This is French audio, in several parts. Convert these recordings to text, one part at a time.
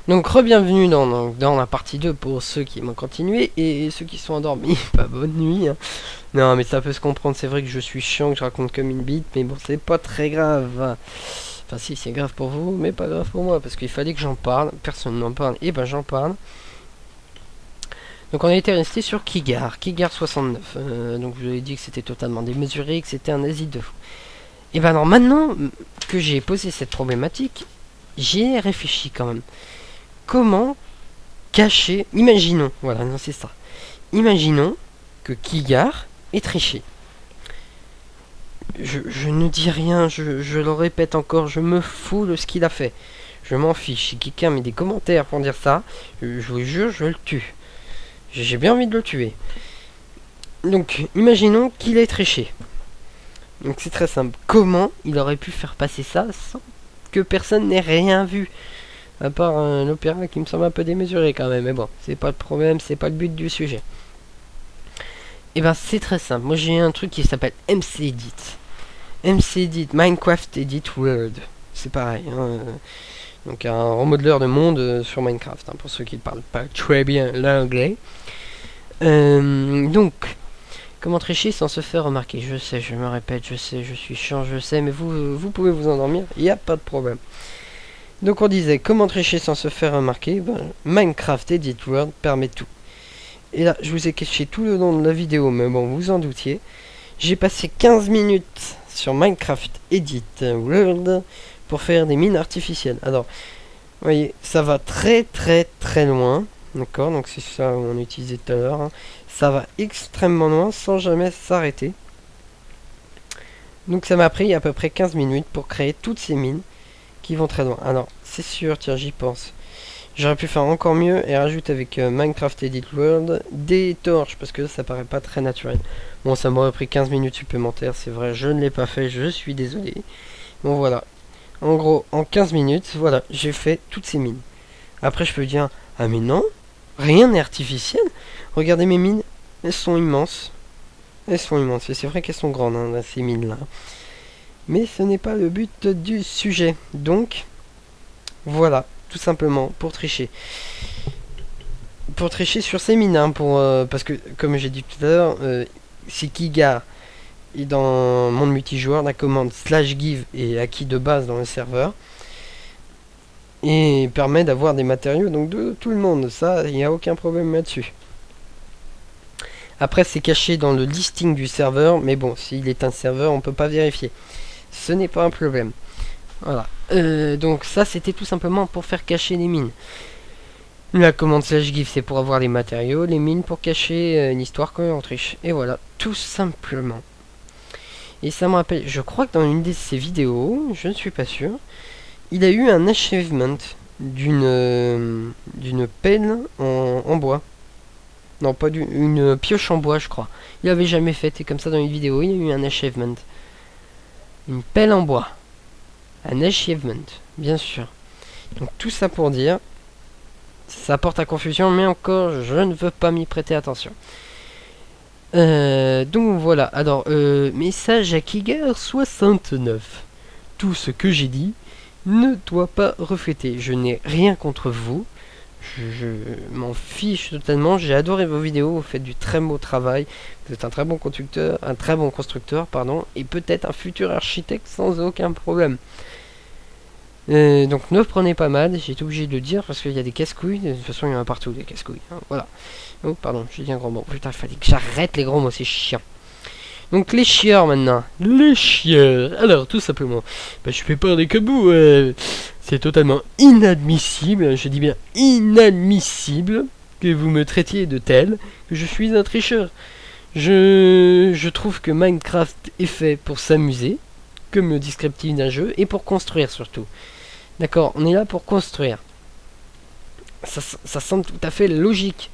Donc re-bienvenue dans la partie 2 pour ceux qui m'ont continué et ceux qui sont endormis, pas bonne nuit hein. Non mais ça peut se comprendre, c'est vrai que je suis chiant, que je raconte comme une bite, mais bon c'est pas très grave. Enfin si, c'est grave pour vous, mais pas grave pour moi, parce qu'il fallait que j'en parle, personne n'en parle, et ben j'en parle. Donc on a été resté sur Kigar 69, donc je vous ai dit que c'était totalement démesuré, que c'était un asile de fou. Et ben alors maintenant que j'ai posé cette problématique, j'y ai réfléchi quand même. Comment cacher, imaginons, voilà, non c'est ça. Imaginons que Kigar est triché. Je ne dis rien, je le répète encore, je me fous de ce qu'il a fait. Je m'en fiche. Si quelqu'un met des commentaires pour dire ça, je vous jure, je le tue. J'ai bien envie de le tuer. Donc, imaginons qu'il ait triché. Donc c'est très simple. Comment il aurait pu faire passer ça sans que personne n'ait rien vu? À part l'opéra qui me semble un peu démesuré quand même. Mais bon, c'est pas le problème, c'est pas le but du sujet. Et ben c'est très simple. Moi j'ai un truc qui s'appelle MC Edit. MC Edit, Minecraft Edit World. C'est pareil. Hein. Donc un remodeleur de monde sur Minecraft. Hein, pour ceux qui ne parlent pas très bien l'anglais. Donc, comment tricher sans se faire remarquer? Je sais, je me répète, je sais, je suis chiant, je sais, mais vous pouvez vous endormir, il n'y a pas de problème. Donc on disait, comment tricher sans se faire remarquer? Minecraft Edit World permet tout. Et là, je vous ai caché tout le long de la vidéo, mais bon, vous en doutiez. J'ai passé 15 minutes sur Minecraft Edit World pour faire des mines artificielles. Alors, vous voyez, ça va très loin. D'accord, donc c'est ça qu'on utilisait tout à l'heure. Hein. Ça va extrêmement loin sans jamais s'arrêter. Donc ça m'a pris à peu près 15 minutes pour créer toutes ces mines qui vont très loin. Alors, c'est sûr, tiens, j'y pense. J'aurais pu faire encore mieux et rajouter avec Minecraft Edit World des torches parce que ça paraît pas très naturel. Bon, ça m'aurait pris 15 minutes supplémentaires, c'est vrai, je ne l'ai pas fait, je suis désolé. Bon, voilà. En gros, en 15 minutes, voilà, j'ai fait toutes ces mines. Après, je peux dire, ah mais non, rien n'est artificiel. Regardez mes mines, elles sont immenses. Elles sont immenses, et c'est vrai qu'elles sont grandes, hein, ces mines-là. Mais ce n'est pas le but du sujet. Donc, voilà. Tout simplement pour tricher. Pour tricher sur ces mines, hein, parce que comme j'ai dit tout à l'heure, si Kigar est dans monde multijoueur, la commande /give est acquis de base dans le serveur et permet d'avoir des matériaux donc de tout le monde. Ça, il n'y a aucun problème là-dessus. Après, c'est caché dans le listing du serveur, mais bon, s'il est un serveur, on peut pas vérifier. Ce n'est pas un problème. Voilà. Donc ça, c'était tout simplement pour faire cacher les mines. La commande /give, c'est pour avoir les matériaux, les mines pour cacher une histoire quand on triche. Et voilà, tout simplement. Et ça me rappelle, je crois que dans une de ses vidéos, je ne suis pas sûr, il a eu un achievement d'une pelle en bois. Non, pas une pioche en bois, je crois. Il avait jamais fait, et comme ça dans une vidéo, il a eu un achievement. Une pelle en bois. Un achievement, bien sûr. Donc tout ça pour dire, ça porte à confusion, mais encore, je ne veux pas m'y prêter attention. Donc voilà, alors, message à Kigar 69. Tout ce que j'ai dit ne doit pas refléter. Je n'ai rien contre vous. Je m'en fiche totalement. J'ai adoré vos vidéos. Vous faites du très beau travail. Vous êtes un très bon constructeur, pardon, et peut-être un futur architecte sans aucun problème. Donc ne prenez pas mal, j'ai été obligé de le dire parce qu'il y a des casse-couilles, de toute façon il y en a partout des casse-couilles, hein, voilà. Oh pardon, j'ai dit un grand mot, putain il fallait que j'arrête les gros mots, c'est chiant. Donc les chieurs maintenant, les chieurs, alors tout simplement, je fais parler comme vous, c'est totalement inadmissible, je dis bien inadmissible que vous me traitiez de tel que je suis un tricheur. Je trouve que Minecraft est fait pour s'amuser, comme le descriptif d'un jeu, et pour construire surtout. D'accord, on est là pour construire. Ça semble tout à fait logique.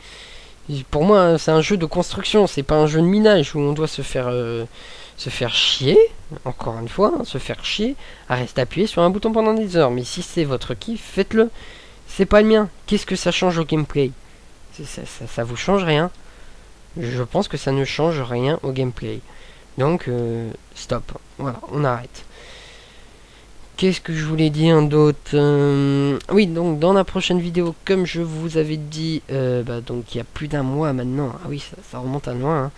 Pour moi, c'est un jeu de construction, c'est pas un jeu de minage où on doit se faire chier, encore une fois, se faire chier, à rester appuyé sur un bouton pendant des heures. Mais si c'est votre kiff, faites-le. C'est pas le mien. Qu'est-ce que ça change au gameplay? Ça vous change rien. Je pense que ça ne change rien au gameplay. Donc, stop. Voilà, on arrête. Qu'est-ce que je voulais dire d'autre? Oui, donc dans la prochaine vidéo, comme je vous avais dit, donc il y a plus d'un mois maintenant, ah oui, ça remonte à loin, hein,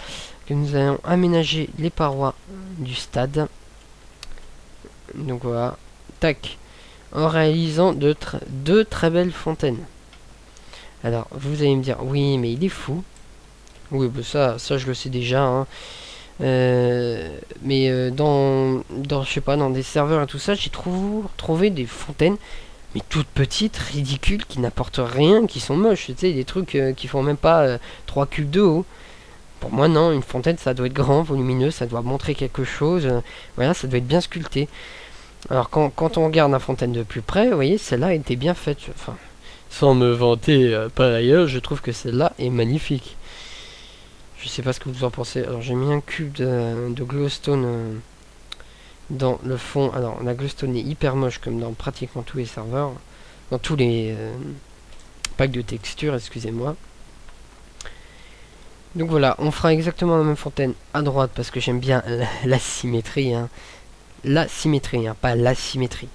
que nous allons aménager les parois du stade. Donc voilà, tac, en réalisant deux très belles fontaines. Alors, vous allez me dire, oui, mais il est fou. Oui, bah ça je le sais déjà, hein. Dans je sais pas, dans des serveurs et tout ça, j'ai trouvé des fontaines, mais toutes petites, ridicules, qui n'apportent rien, qui sont moches, tu sais, des trucs qui font même pas 3 cubes de haut. Pour moi, non, une fontaine, ça doit être grand, volumineux, ça doit montrer quelque chose, voilà, ça doit être bien sculpté. Alors, quand on regarde la fontaine de plus près, vous voyez, celle-là était bien faite, enfin, sans me vanter par ailleurs, je trouve que celle-là est magnifique. Je sais pas ce que vous en pensez. Alors j'ai mis un cube de glowstone dans le fond. Alors la glowstone est hyper moche comme dans pratiquement tous les serveurs. Dans tous les packs de textures, excusez-moi. Donc voilà, on fera exactement la même fontaine à droite parce que j'aime bien la symétrie. Hein. La symétrie, hein, pas la symétrie.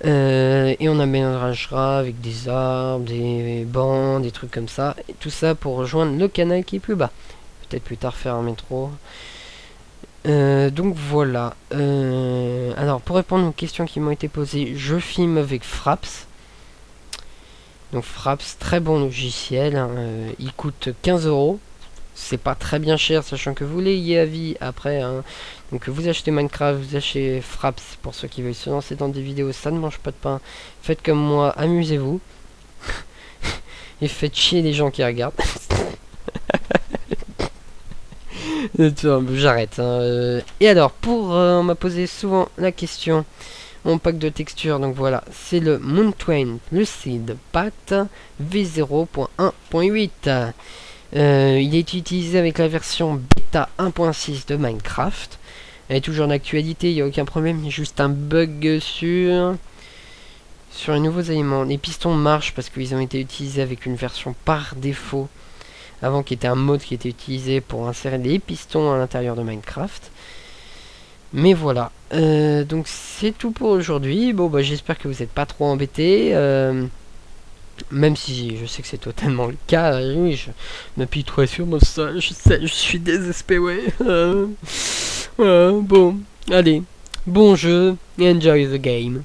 Et on aménagera avec des arbres, des bancs, des trucs comme ça. Et tout ça pour rejoindre le canal qui est plus bas. Peut-être plus tard faire un métro. Donc voilà. Alors pour répondre aux questions qui m'ont été posées, je filme avec Fraps. Donc Fraps, très bon logiciel. Hein, il coûte 15 €. C'est pas très bien cher, sachant que vous l'ayez à vie après. Hein. Donc vous achetez Minecraft, vous achetez Fraps pour ceux qui veulent se lancer dans des vidéos, ça ne mange pas de pain. Faites comme moi, amusez-vous. Et faites chier les gens qui regardent. J'arrête. Hein. Et alors, on m'a posé souvent la question, mon pack de textures, donc voilà, c'est le Moon20 Lucid Pact V0.1.8. Il est utilisé avec la version bêta 1.6 de Minecraft. Elle est toujours en actualité, il n'y a aucun problème, il y a juste un bug sur les nouveaux éléments. Les pistons marchent parce qu'ils ont été utilisés avec une version par défaut, avant qui était un mode qui était utilisé pour insérer des pistons à l'intérieur de Minecraft. Mais voilà, donc c'est tout pour aujourd'hui. Bon bah j'espère que vous n'êtes pas trop embêtés. Même si je sais que c'est totalement le cas, oui, je m'apitoie sur mon sol, je sais, je suis désespéré. Bon, allez, bon jeu, enjoy the game.